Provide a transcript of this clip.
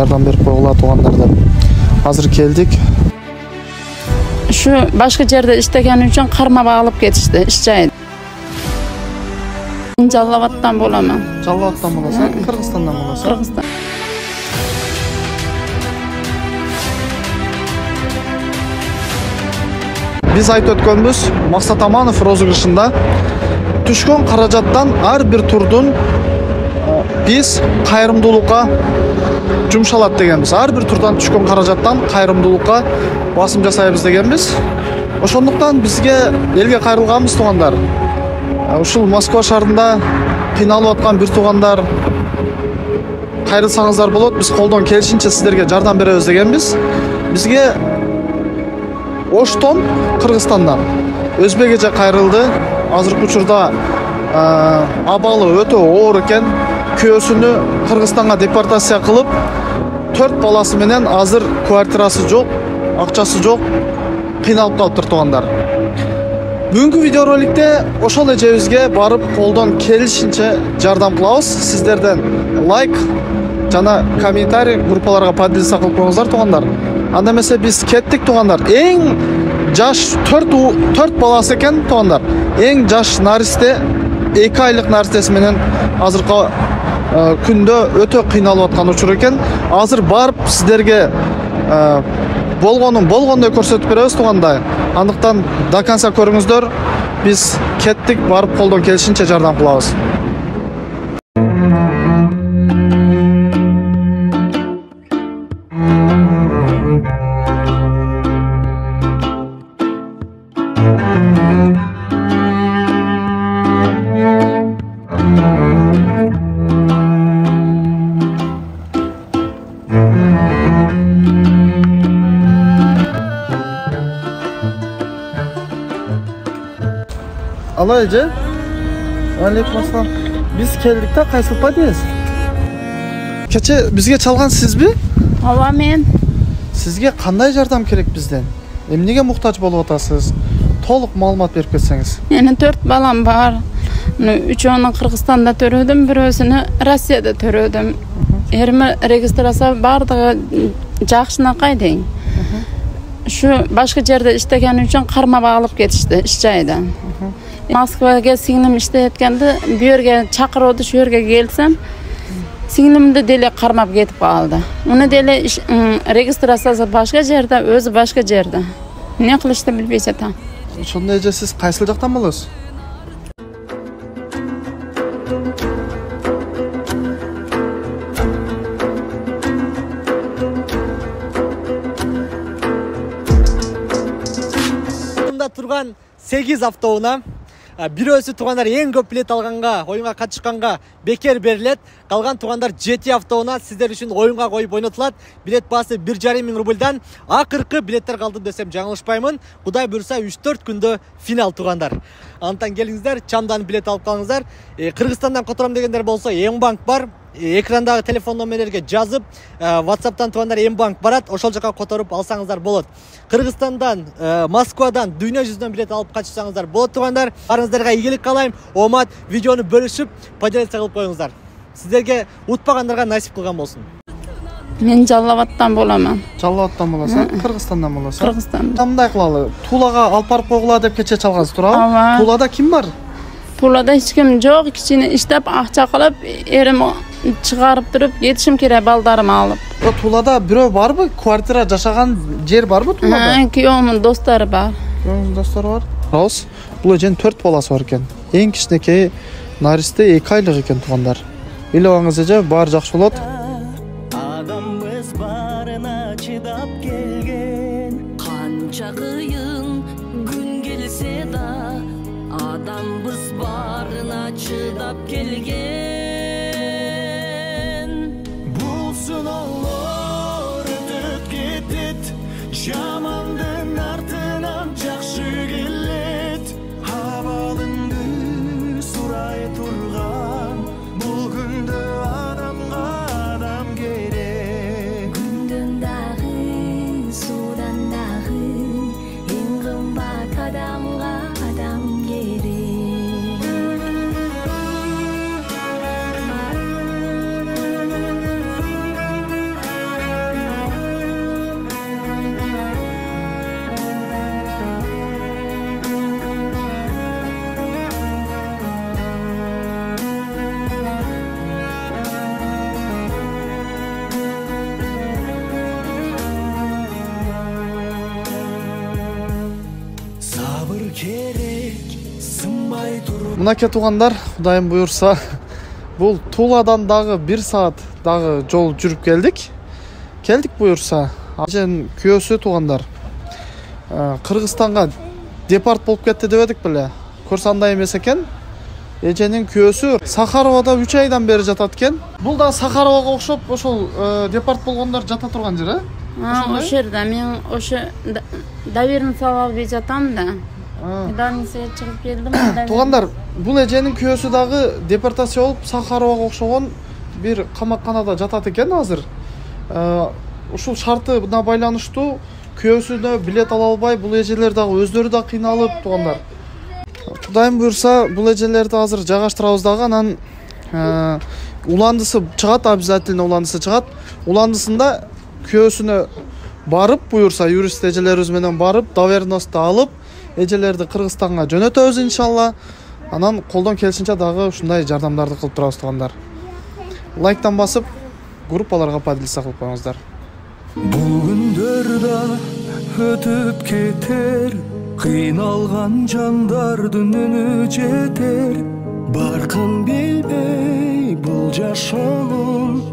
жардам берип койгула туугандар деп. Азыр келдик. Şu başka yerde iştegen üçün karma bağlıp ketişti iş jayı. Жаллабаттан боламын. Жаллабаттан боласың, Кыргызстандан боласың. Кыргызстан. Биз айтып өткөнбүз, Максат Аманов розыгрышында түшкөн каражаттан ар бир турдун биз кайрымдуулукка жумшалат дегенбиз. Ар бир турдан түшкөн каражаттан кайрымдуулукка басым жасайбыз дегенбиз. Ошондуктан бизге элге кайрылганбыз туугандар. Ушул Москва шаарында кыйналып аткан бир туугандар кайрылсаңыздар болот. Биз колдон келишинче сиздерге жардам беребиз дегенбиз. Бизге Оштон, Кыргызстандан Өзбек эже кайрылды. Азыркы учурда абалы өтө оор экен. Күйөөсүнү Кыргызстанга депортация кылып, 4 баласы менен азыр квартирасы жок, акчасы жок, кыйналып калыптыр туугандар. Бүгүнкү видеороликте ошол эжебизге барып колдон келишинче жардам кылабыз. Сиздерден лайк жана комментарий группаларга подписка кылып коюңуздар туугандар. Анда эмесе биз кеттик туугандар. Эң жаш 4 баласы экен туугандар. Эң жаш наристе 2 айлык наристеси менен азыркы күндө өтө кыйналып аткан учур экен. Азыр барып сиздерге болгондой көрсөтүп беребиз туугандай. Андыктан до конца көрүңүздөр. Биз кеттик, барып колдон келишинче жардам кылабыз. Ала эже. Алейкум ассалам. Биз келдик да, кайсылпа дейсиз? Кече бизге чалган сизби? Ооба мен. Сизге кандай жардам керек бизден? Эмнеге муктаж болуп атасыз? Толук маалымат берип кетсеңиз. Менин 4 балам бар. 3-ünü Kırgızstan'da törödüm, birösünü Rossiyada törödüm. Erime registrasiya bardыгы жакшынакай дейм. Şu başka yerde iştegen üçün karma bağlıp ketişti iş jayıdan. Moskvaga singlim işletgende bu yerge çakırdı, şu yerge gelsem singlimde dele karmap ketip kaldı. Onu dele registrasiyası başka yerde, özü başka yerde. Ne kılıştı bilbeyse tam. Şonda eje siz kaysyl jaktan bolosuz? Турган 8 автоуна бирөөсү туугандар эң көп билет алганга, оюнга катышканга бекер берилет. Калган туугандар 7 автоуна сиздер үчүн оюнга коюп ойнотулат. Билет баасы 1,5 миң рубльдан. Акыркы билеттер калды десем жаңылышпаймын. Кудай буйрса 3-4 күндө финал туугандар. Антан келиңиздер, чамдан билет алып калыңыздар. Кыргызстандан котором дегендер болсо М-банк бар. Экрандагы телефон номерлерге жазып, WhatsApp'tan туугандар М-банк барат, ошол жака которуп алсаңыздар болот. Кыргызстандан, Москвадан, дүйнө жүзүнөн билет алып качсаңыздар болот туугандар. Барыңыздарга ийгилик каалайм. Омат, видеону бөлүшүп, поделиться кылып коюңуздар. Сиздерге утпагандарга насип кылган болсун. Мен Жаллабаттан боламын. Жаллабаттан боласың, Кыргызстандан боласың. Кыргызстан. Кандай кылалы? Тулага алып барып койгула деп кече чалгансыз, туурабы? Ооба. Тулада ким бар? Тулада эч ким жок, кичине иштеп акча кылып, эрим чыгарып туруп, кетишим керек балдарымы алып. Тулада бирөө барбы? Квартира жашаган жер барбы Тулада? Күйөөмүн достору бар. Күйөөмүн достору бар. Рас. Бул эженин 4 баласы бар экен. Эң кичинекей наристе 2 айлык экен туугандар. Үйлөңүз эже, баары жакшы болот. Адамбыз барына чыдап келген, канча кыйын күн келсе да, адамбыз барына чыдап келген. Булсун олор өтүп кетет, жамандын артынан жакшы келет. Абалыңды сурай турган, бул күндө адамга Мынакей туугандар, Кудайым буюрса, бул Туладан дагы 1 саат дагы жол жүрүп келдик буюрса. Эженин күйөөсү туугандар Кыргызстанга депорт болуп кетти деп едик беле. Көрсө андай эмес экен. Эженин күйөөсү Сахаровада 3 айдан бери жатат экен. Бул да Сахаровага окшоп ошол депорт болгондор жата турган жер, э? Ошол жерде мен ошо доверенность алып жатам да. Медалницага чыгып келдим. Туугандар, бул эженин күйөөсү дагы депортация болуп Сахаровага окшогон бир камакканада жатат экен азыр. Ушул шартына байланыштуу күйөөсүнө билет ала албай, бул эжелер дагы өздөрү да кыйналып, туугандар. Кудайым буюрса, бул эжелерди азыр жайгаштырабыз дагы, анан уландысы чыгат, обязательно уландысы чыгат. Уландысында күйөөсүнө барып, буюрса юрист эжелерибиз менен барып, доверенносту алып, эжелерди Кыргызстанга жөнөтөбүз иншалла. Анан колдон келишинче дагы ушундай жардамдарды кылып турабыз, туугандар. Лайктан басып, группаларга поделиться кылып коюңуздар. Бул күндөр да өтүп кетер, кыйналган жандардын үнү жетер. Баркын билбей бул жашоонун